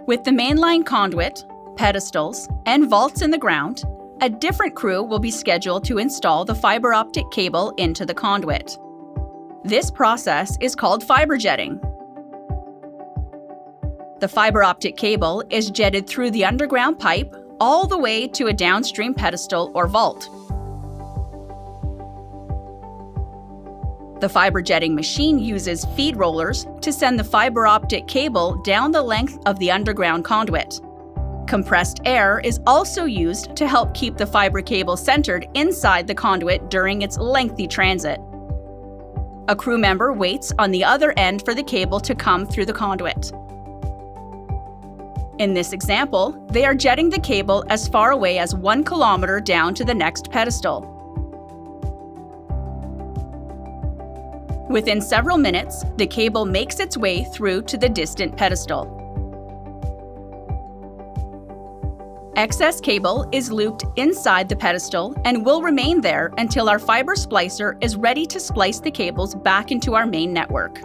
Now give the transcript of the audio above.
With the mainline conduit, pedestals, and vaults in the ground, a different crew will be scheduled to install the fiber optic cable into the conduit. This process is called fiber jetting. The fiber optic cable is jetted through the underground pipe all the way to a downstream pedestal or vault. The fiber jetting machine uses feed rollers to send the fiber optic cable down the length of the underground conduit. Compressed air is also used to help keep the fiber cable centered inside the conduit during its lengthy transit. A crew member waits on the other end for the cable to come through the conduit. In this example, they are jetting the cable as far away as 1 kilometer down to the next pedestal. Within several minutes, the cable makes its way through to the distant pedestal. Excess cable is looped inside the pedestal and will remain there until our fiber splicer is ready to splice the cables back into our main network.